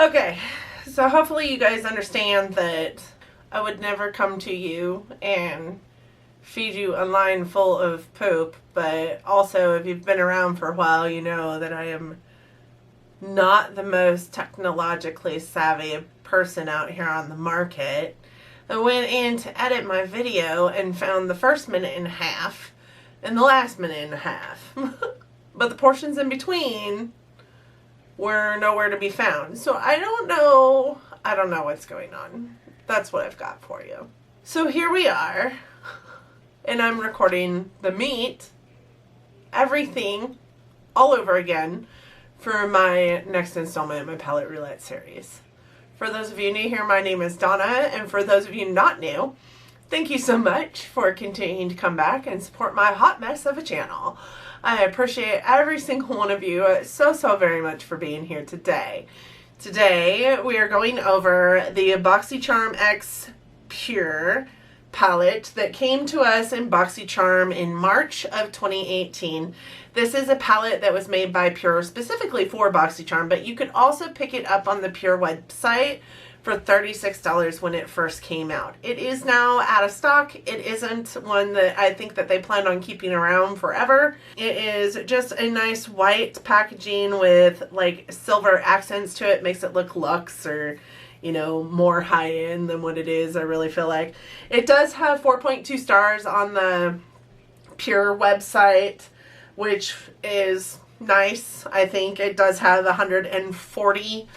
Okay, so hopefully you guys understand that I would never come to you and feed you a line full of poop, but also if you've been around for a while, you know that I am not the most technologically savvy person out here on the market. I went in to edit my video and found the first minute and a half and the last minute and a half. But the portions in between were nowhere to be found. So I don't know what's going on. That's what I've got for you. So here we are, and I'm recording the meat, everything, all over again for my next installment in my Palette Roulette series. For those of you new here, my name is Donna, and for those of you not new, thank you so much for continuing to come back and support my hot mess of a channel. I appreciate every single one of you so very much for being here today. Today we are going over the BoxyCharm X PUR palette that came to us in BoxyCharm in March of 2018. This is a palette that was made by PUR specifically for BoxyCharm, but you could also pick it up on the PUR website for $36 when it first came out. It is now out of stock. It isn't one that I think that they plan on keeping around forever. It is just a nice white packaging with like silver accents to it. Makes it look luxe or, you know, more high-end than what it is, I really feel like. It does have 4.2 stars on the PUR website, which is nice. I think it does have 140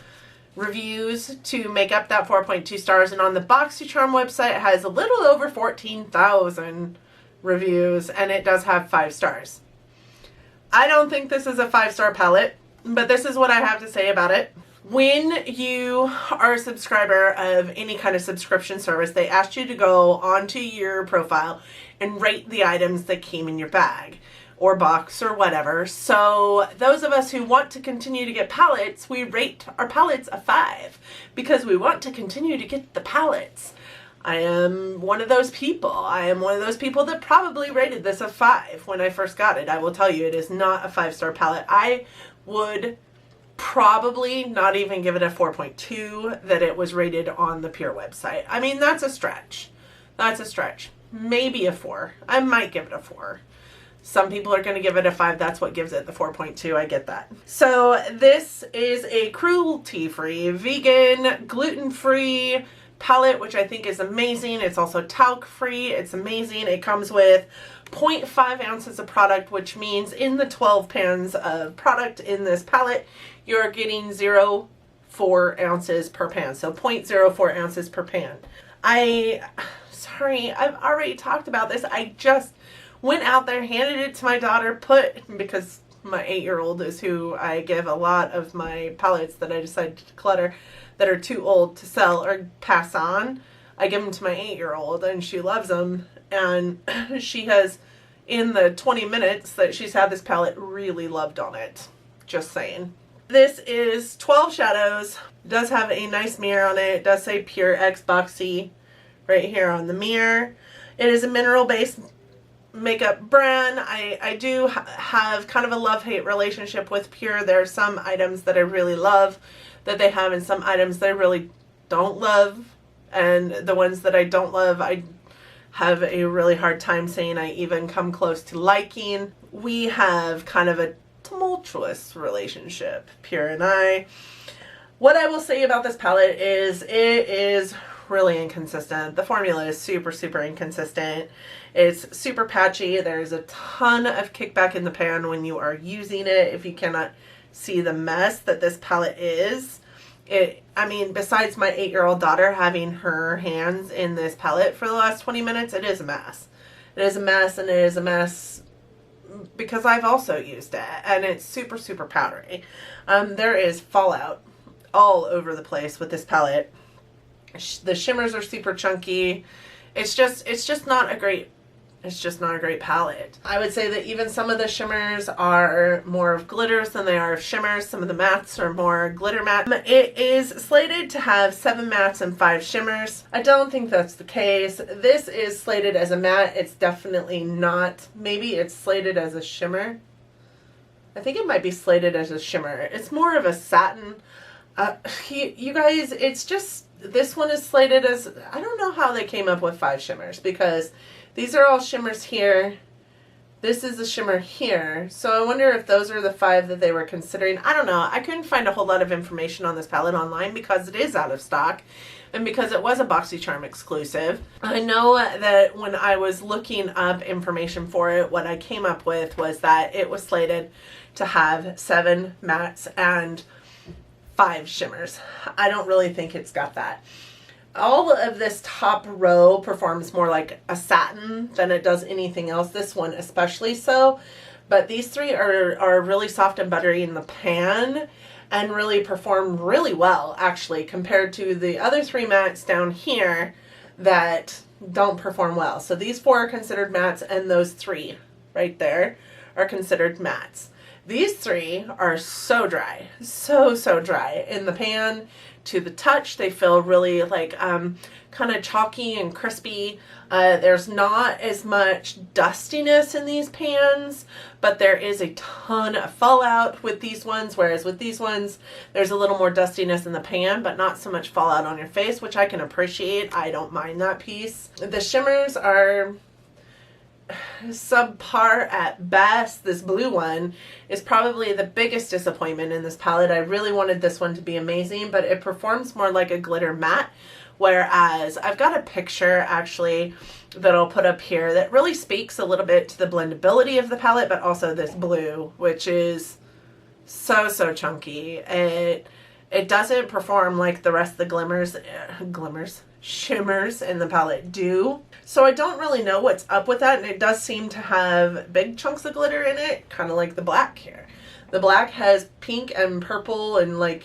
reviews to make up that 4.2 stars, and on the BoxyCharm website it has a little over 14,000 reviews, and it does have 5 stars. I don't think this is a 5-star palette, but this is what I have to say about it. When you are a subscriber of any kind of subscription service, they ask you to go onto your profile and rate the items that came in your bag or box or whatever. So those of us who want to continue to get palettes, we rate our palettes a 5 because we want to continue to get the palettes. I am one of those people. I am one of those people that probably rated this a 5 when I first got it. I will tell you, it is not a 5-star palette. I would probably not even give it a 4.2 that it was rated on the PUR website. I mean, that's a stretch. That's a stretch. Maybe a 4. I might give it a 4. Some people are going to give it a 5. That's what gives it the 4.2. I get that. So this is a cruelty-free, vegan, gluten-free palette, which I think is amazing. It's also talc-free. It's amazing. It comes with 0.5 ounces of product, which means in the 12 pans of product in this palette, you're getting 0.04 ounces per pan. So 0.04 ounces per pan. Sorry, I've already talked about this. I just went out there, handed it to my daughter, because my 8-year-old is who I give a lot of my palettes that I decided to clutter that are too old to sell or pass on. I give them to my 8-year-old and she loves them, and she has, in the 20 minutes that she's had this palette, really loved on it. Just saying. This is 12 shadows. It does have a nice mirror on it. It does say PUR X Boxy right here on the mirror. It is a mineral-based makeup brand. I do have kind of a love-hate relationship with PUR. There are some items that I really love that they have and some items that I really don't love. And the ones that I don't love, I have a really hard time saying I even come close to liking. We have kind of a tumultuous relationship, PUR and I. What I will say about this palette is it is really inconsistent. The formula is super inconsistent. It's super patchy. There's a ton of kickback in the pan when you are using it. If you cannot see the mess that this palette is. I mean, besides my 8-year-old daughter having her hands in this palette for the last 20 minutes, it is a mess. It is a mess, and it is a mess because I've also used it, and it's super powdery. There is fallout all over the place with this palette. The shimmers are super chunky. It's just not a great palette. I would say that even some of the shimmers are more of glitters than they are of shimmers. Some of the mattes are more glitter matte. It is slated to have 7 mattes and 5 shimmers. I don't think that's the case. This is slated as a matte. It's definitely not. Maybe it's slated as a shimmer. I think it might be slated as a shimmer. It's more of a satin. You guys, it's just, this one is slated as, I don't know how they came up with 5 shimmers, because these are all shimmers here. This is a shimmer here. So I wonder if those are the 5 that they were considering. I don't know. I couldn't find a whole lot of information on this palette online because it is out of stock and because it was a BoxyCharm exclusive. I know that when I was looking up information for it, what I came up with was that it was slated to have 7 mattes and 5 shimmers. I don't really think it's got that. All of this top row performs more like a satin than it does anything else. This one especially so. But these 3 are really soft and buttery in the pan and really perform really well, actually, compared to the other 3 mattes down here that don't perform well. So these 4 are considered mattes, and those 3 right there are considered mattes. These 3 are so dry, so dry in the pan. To the touch, they feel really like kind of chalky and crispy. There's not as much dustiness in these pans, but there is a ton of fallout with these ones, whereas with these ones, there's a little more dustiness in the pan, but not so much fallout on your face, which I can appreciate. I don't mind that piece. The shimmers are subpar at best. This blue one is probably the biggest disappointment in this palette. I really wanted this one to be amazing, but it performs more like a glitter matte, whereas I've got a picture actually that I'll put up here that really speaks a little bit to the blendability of the palette, but also this blue, which is so chunky. It doesn't perform like the rest of the shimmers in the palette do. So I don't really know what's up with that, and it does seem to have big chunks of glitter in it, kind of like the black here. The black has pink and purple and like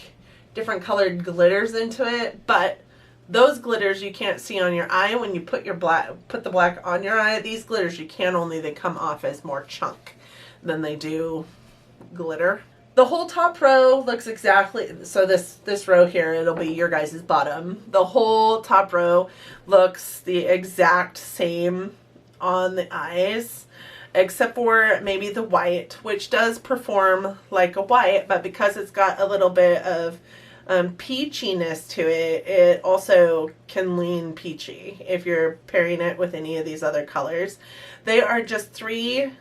different colored glitters into it, but those glitters you can't see on your eye when you put the black on your eye. These glitters you can, only they come off as more chunk than they do glitter. The whole top row looks exactly, so this row here, it'll be your guys' bottom. The whole top row looks the exact same on the eyes, except for maybe the white, which does perform like a white, but because it's got a little bit of peachiness to it, it also can lean peachy if you're pairing it with any of these other colors. They are just 3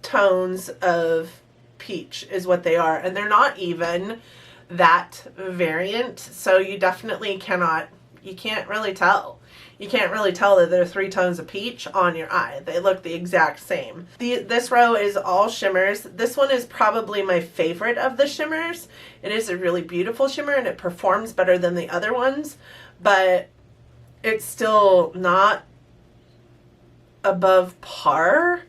tones of peach is what they are, and they're not even that variant, so you definitely you can't really tell that there are 3 tones of peach on your eye. They look the exact same. This row is all shimmers. This one is probably my favorite of the shimmers. It is a really beautiful shimmer and it performs better than the other ones, but it's still not above par.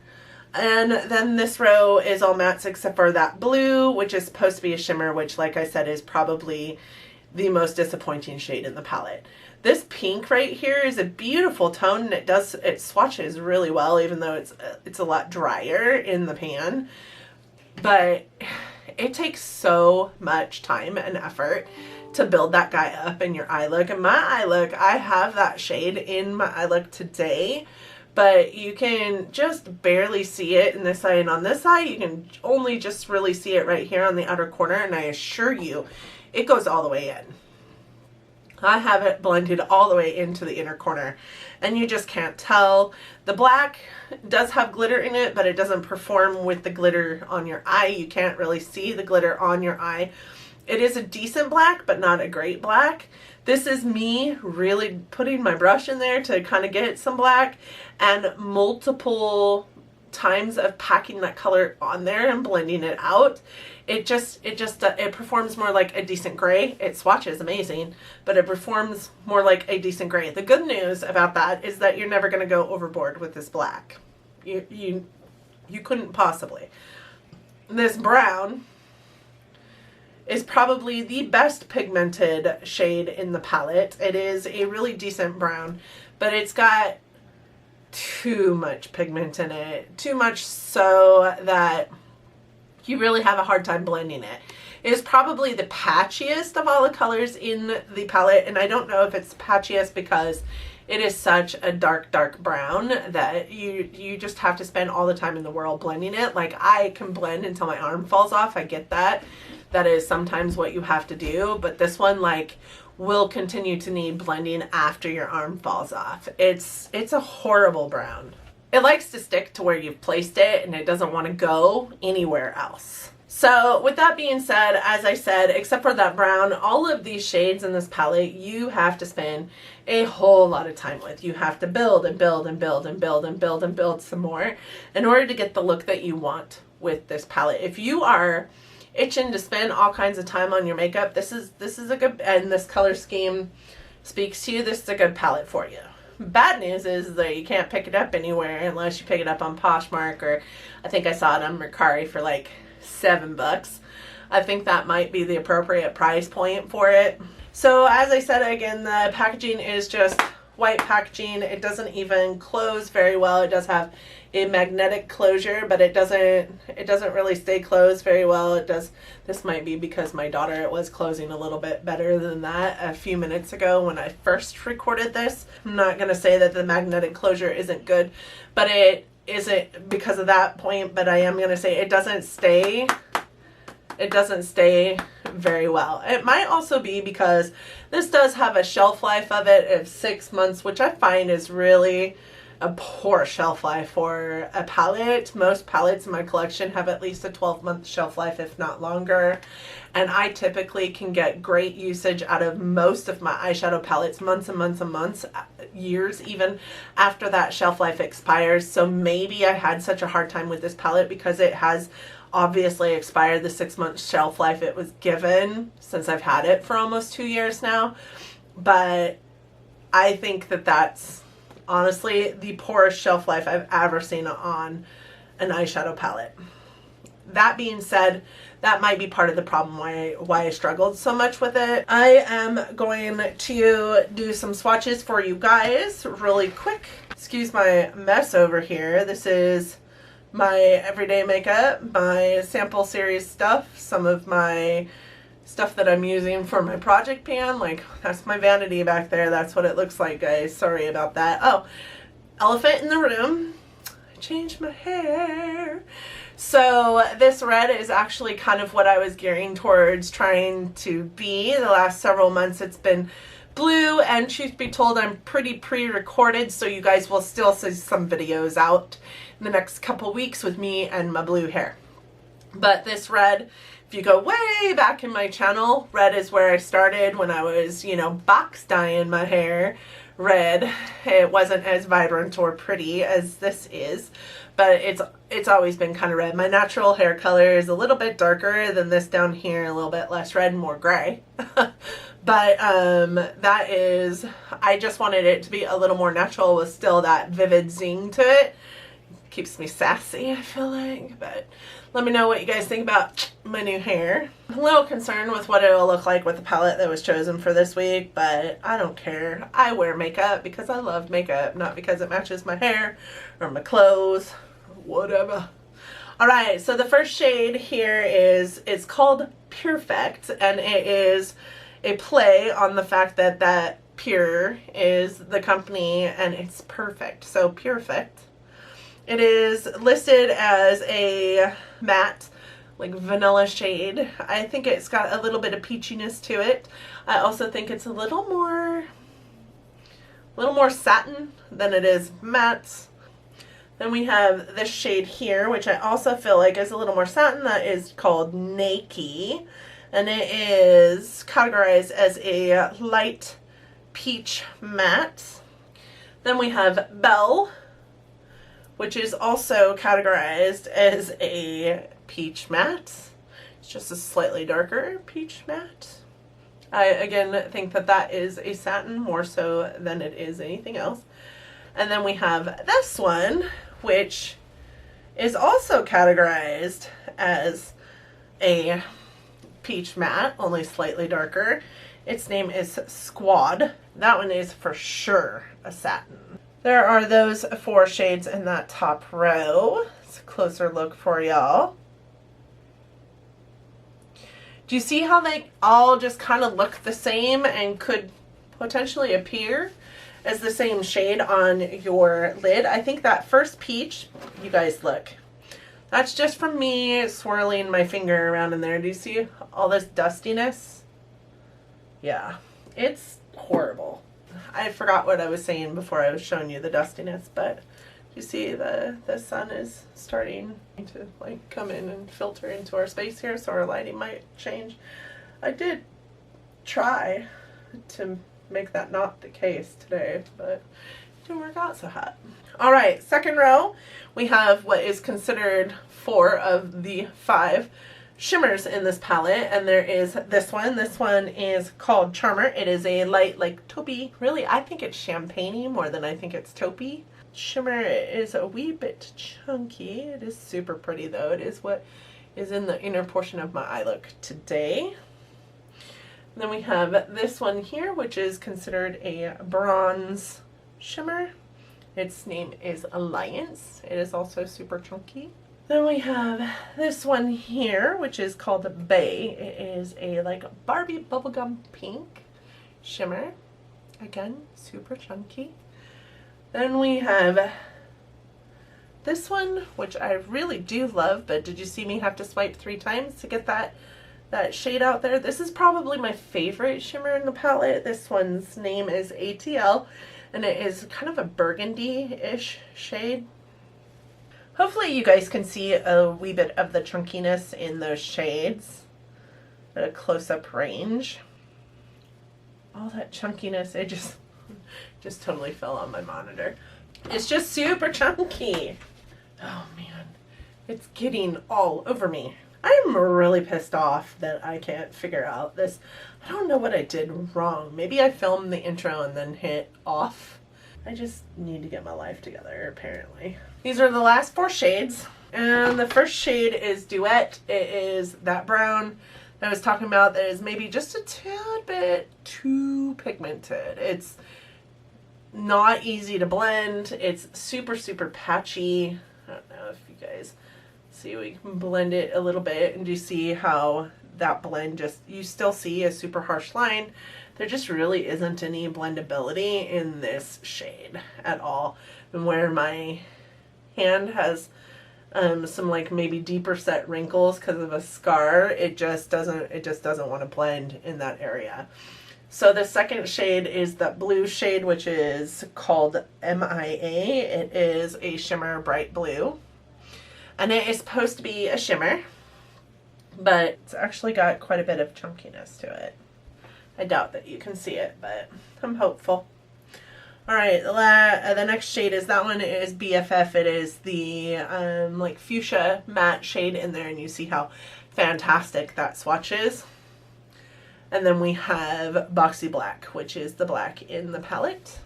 And then this row is all mattes except for that blue, which is supposed to be a shimmer, which, like I said, is probably the most disappointing shade in the palette. This pink right here is a beautiful tone, and it swatches really well, even though it's a lot drier in the pan. But it takes so much time and effort to build that guy up in your eye look. And my eye look, I have that shade in my eye look today, but you can just barely see it in this eye, and on this eye you can only just really see it right here on the outer corner, and I assure you it goes all the way in. I have it blended all the way into the inner corner, and you just can't tell. The black does have glitter in it, but it doesn't perform with the glitter on your eye. You can't really see the glitter on your eye. It is a decent black, but not a great black. This is me really putting my brush in there to kind of get some black, and multiple times of packing that color on there and blending it out. It performs more like a decent gray. It swatches amazing, but it performs more like a decent gray. The good news about that is that you're never going to go overboard with this black. You couldn't possibly. This brown is probably the best pigmented shade in the palette. It is a really decent brown, but it's got too much pigment in it. Too much so that you really have a hard time blending it. It is probably the patchiest of all the colors in the palette, and I don't know if it's patchiest because it is such a dark brown that you just have to spend all the time in the world blending it. Like, I can blend until my arm falls off, I get that. that is sometimes what you have to do, but this one like will continue to need blending after your arm falls off. It's a horrible brown. It likes to stick to where you've placed it and it doesn't want to go anywhere else. So with that being said, as I said, except for that brown, all of these shades in this palette, you have to spend a whole lot of time with. You have to build and build and build and build and build and build some more in order to get the look that you want with this palette. If you are itching to spend all kinds of time on your makeup, this is a good, and this color scheme speaks to you, this is a good palette for you. Bad news is that you can't pick it up anywhere unless you pick it up on Poshmark, or I think I saw it on Mercari for like $7. I think that might be the appropriate price point for it. So as I said, again, the packaging is just white packaging. It doesn't even close very well. It does have a magnetic closure, but it doesn't really stay closed very well. It does. This might be because my daughter, it was closing a little bit better than that a few minutes ago when I first recorded this. I'm not going to say that the magnetic closure isn't good, but it isn't because of that point, but I am going to say it doesn't stay very well. It might also be because this does have a shelf life of it of 6 months, which I find is really a poor shelf life for a palette. Most palettes in my collection have at least a 12-month shelf life, if not longer. And I typically can get great usage out of most of my eyeshadow palettes months and months and months, years even, after that shelf life expires. So maybe I had such a hard time with this palette because it has obviously expired the 6-month shelf life it was given, since I've had it for almost 2 years now. But I think that that's honestly the poorest shelf life I've ever seen on an eyeshadow palette. That being said, that might be part of the problem why I struggled so much with it. I am going to do some swatches for you guys really quick. Excuse my mess over here. This is my everyday makeup, my sample series stuff, some of my stuff that I'm using for my project pan. Like, that's my vanity back there. That's what it looks like, guys. Sorry about that. Oh, elephant in the room. I changed my hair. So this red is actually kind of what I was gearing towards trying to be. The last several months it's been blue, and truth be told, I'm pretty pre-recorded, so you guys will still see some videos out in the next couple weeks with me and my blue hair. But this red, if you go way back in my channel, red is where I started when I was, you know, box dyeing my hair red. It wasn't as vibrant or pretty as this is, but it's always been kind of red. My natural hair color is a little bit darker than this down here, a little bit less red and more gray. But that is, I just wanted it to be a little more natural with still that vivid zing to it. Keeps me sassy, I feel like. But let me know what you guys think about my new hair. I'm a little concerned with what it'll look like with the palette that was chosen for this week, but I don't care. I wear makeup because I love makeup, not because it matches my hair or my clothes or whatever. Alright, so the first shade here it's called Perfect, and it is a play on the fact that PUR is the company and it's perfect. So Perfect. It is listed as a matte, like vanilla shade. I think it's got a little bit of peachiness to it. I also think it's a little more satin than it is matte. Then we have this shade here, which I also feel like is a little more satin. That is called Nakey, and it is categorized as a light peach matte. Then we have Belle, which is also categorized as a peach matte. It's just a slightly darker peach matte. I, again, think that that is a satin more so than it is anything else. And then we have this one, which is also categorized as a peach matte, only slightly darker. Its name is Squad. That one is for sure a satin. There are those 4 shades in that top row. It's a closer look for y'all. Do you see how they all just kind of look the same and could potentially appear as the same shade on your lid? I think that first peach, you guys look That's just from me swirling my finger around in there. Do you see all this dustiness? Yeah, it's horrible. I forgot what I was saying before I was showing you the dustiness, but you see the sun is starting to like come in and filter into our space here, so our lighting might change. I did try to make that not the case today, but it didn't work out so hot. All right, second row, we have what is considered 4 of the 5 shimmers in this palette, and there is this one. This one is called Charmer. It is a light, like taupey. Really, I think it's champagne-y more than I think it's taupey. Shimmer is a wee bit chunky. It is super pretty though. It is what is in the inner portion of my eye look today. And then we have this one here, which is considered a bronze shimmer. Its name is Alliance. It is also super chunky. Then we have this one here, which is called Bay. It is a like Barbie bubblegum pink shimmer. Again, super chunky. Then we have this one, which I really do love, but did you see me have to swipe 3 times to get that shade out there? This is probably my favorite shimmer in the palette. This one's name is ATL, and it is kind of a burgundy-ish shade. Hopefully you guys can see a wee bit of the chunkiness in those shades at a close-up range. All that chunkiness, it just totally fell on my monitor. It's just super chunky. Oh man, it's getting all over me. I'm really pissed off that I can't figure out this. I don't know what I did wrong. Maybe I filmed the intro and then hit off. I just need to get my life together, apparently. These are the last 4 shades. And the first shade is Duet. It is that brown that I was talking about that is maybe just a tad bit too pigmented. It's not easy to blend. It's super, super patchy. I don't know if you guys see, we can blend it a little bit, and you see how that blend just, you still see a super harsh line. There just really isn't any blendability in this shade at all. And where my hand has some like maybe deeper set wrinkles because of a scar, it just doesn't want to blend in that area. So the second shade is that blue shade, which is called MIA. It is a shimmer bright blue, and it is supposed to be a shimmer, but it's actually got quite a bit of chunkiness to it. I doubt that you can see it, but I'm hopeful. All right, the next shade is that one. It is BFF. It is the like fuchsia matte shade in there, and you see how fantastic that swatch is. And then we have Boxy Black, which is the black in the palette.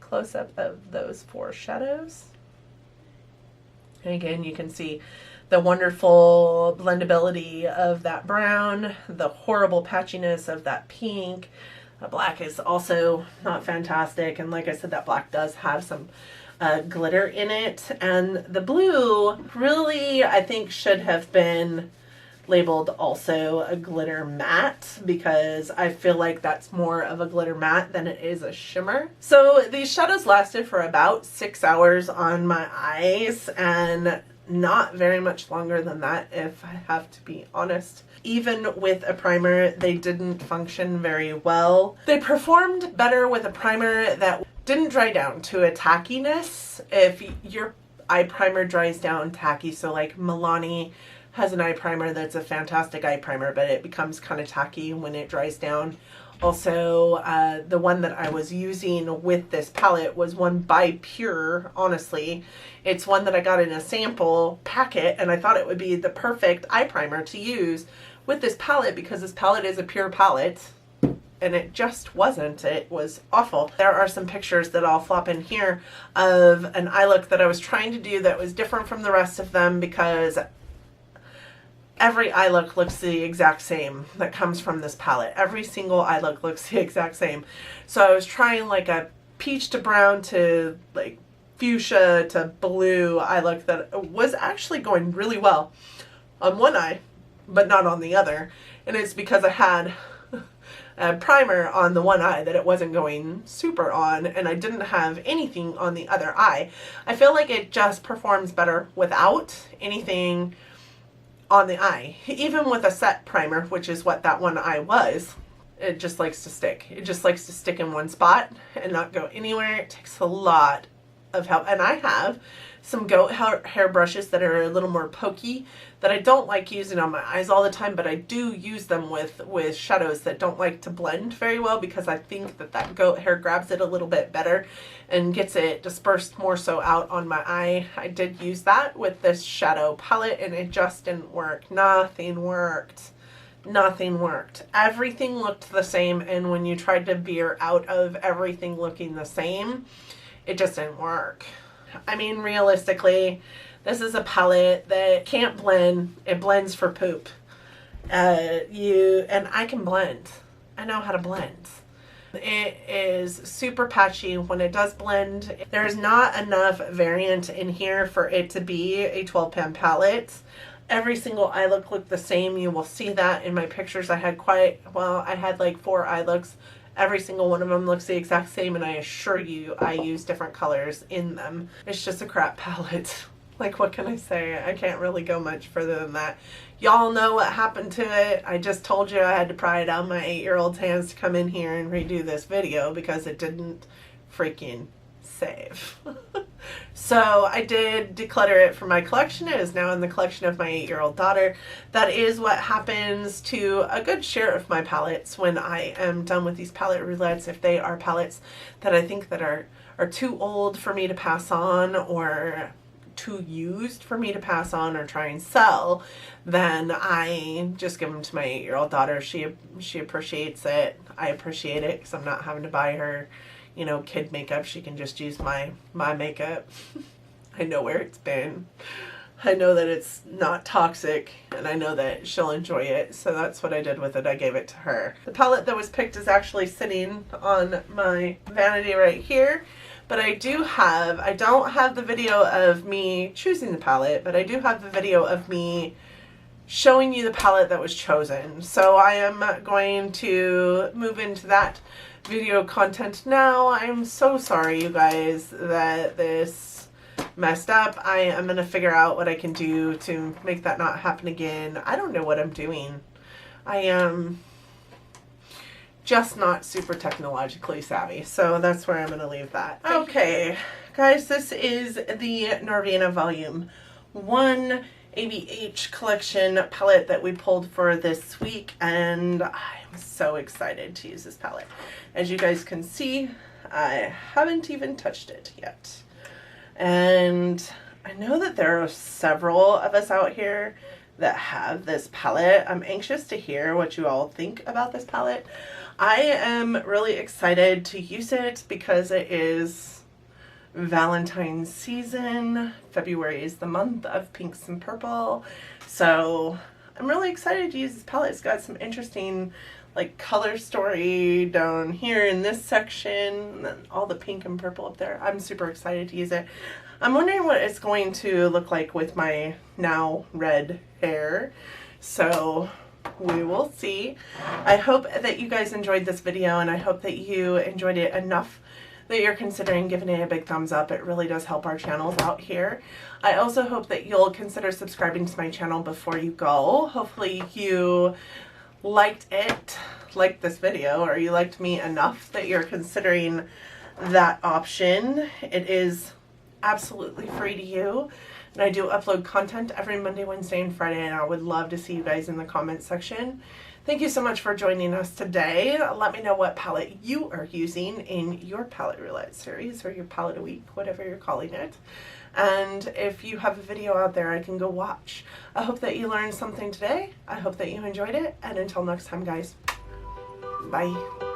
Close up of those 4 shadows. And again, you can see the wonderful blendability of that brown, the horrible patchiness of that pink. The black is also not fantastic, and like I said, that black does have some glitter in it. And the blue really, I think, should have been labeled also a glitter matte, because I feel like that's more of a glitter matte than it is a shimmer. So these shadows lasted for about 6 hours on my eyes, and not very much longer than that, if I have to be honest. Even with a primer, they didn't function very well. They performed better with a primer that didn't dry down to a tackiness. If your eye primer dries down tacky, so like Milani has an eye primer that's a fantastic eye primer, but it becomes kind of tacky when it dries down. Also, the one that I was using with this palette was one by PUR, honestly. It's one that I got in a sample packet, and I thought it would be the perfect eye primer to use with this palette, because this palette is a PUR palette, and it just wasn't. It was awful. There are some pictures that I'll flop in here of an eye look that I was trying to do that was different from the rest of them, because every eye look looks the exact same that comes from this palette. Every single eye look looks the exact same. So I was trying like a peach to brown to like fuchsia to blue eye look that was actually going really well on one eye, but not on the other. And it's because I had primer on the one eye that it wasn't going super on, and I didn't have anything on the other eye. I feel like it just performs better without anything on the eye. Even with a set primer, which is what that one eye was, it just likes to stick. It just likes to stick in one spot and not go anywhere. It takes a lot of help. And I have some goat hair brushes that are a little more pokey that I don't like using on my eyes all the time, but I do use them with shadows that don't like to blend very well, because I think that goat hair grabs it a little bit better and gets it dispersed more so out on my eye. I did use that with this shadow palette and it just didn't work. Nothing worked. Nothing worked. Everything looked the same, and when you tried to veer out of everything looking the same, it just didn't work. I mean, realistically, this is a palette that can't blend. It blends for poop. And I can blend. I know how to blend. It is super patchy when it does blend. There's not enough variant in here for it to be a 12-pan palette. Every single eye look looked the same. You will see that in my pictures. I had like 4 eye looks. Every single one of them looks the exact same, and I assure you I use different colors in them. It's just a crap palette. Like, what can I say? I can't really go much further than that. Y'all know what happened to it. I just told you I had to pry it out of my 8-year-old's hands to come in here and redo this video because it didn't freaking save. So I did declutter it from my collection. It is now in the collection of my 8-year-old daughter. That is what happens to a good share of my palettes when I am done with these palette roulettes. If they are palettes that I think that are too old for me to pass on, or too used for me to pass on or try and sell, then I just give them to my 8-year-old daughter. She appreciates it. I appreciate it because I'm not having to buy her, you know, kid makeup. She can just use my makeup. I know where it's been. I know that it's not toxic, and I know that she'll enjoy it, so that's what I did with it. I gave it to her. The palette that was picked is actually sitting on my vanity right here, but I don't have the video of me choosing the palette, but I do have the video of me showing you the palette that was chosen. So I am going to move into that video content now. I'm so sorry, you guys, that this messed up. I am going to figure out what I can do to make that not happen again. I don't know what I'm doing. I am just not super technologically savvy, so that's where I'm going to leave that. Okay, guys, this is the Norvina Volume 1 ABH collection palette that we pulled for this week, and I'm so excited to use this palette. As you guys can see, I haven't even touched it yet. And I know that there are several of us out here that have this palette. I'm anxious to hear what you all think about this palette. I am really excited to use it because it is Valentine's season. February is the month of pinks and purple. So I'm really excited to use this palette. It's got some interesting like color story down here in this section, and then all the pink and purple up there. I'm super excited to use it. I'm wondering what it's going to look like with my now red hair. So we will see. I hope that you guys enjoyed this video, and I hope that you enjoyed it enough that you're considering giving it a big thumbs up. It really does help our channels out here. I also hope that you'll consider subscribing to my channel before you go. Hopefully you liked this video, or you liked me enough that you're considering that option. It is absolutely free to you, and I do upload content every Monday, Wednesday, and Friday, and I would love to see you guys in the comment section. Thank you so much for joining us today. Let me know what palette you are using in your palette roulette series, or your palette a week, whatever you're calling it. And if you have a video out there I can go watch. I hope that you learned something today. I hope that you enjoyed it. And until next time, guys, bye.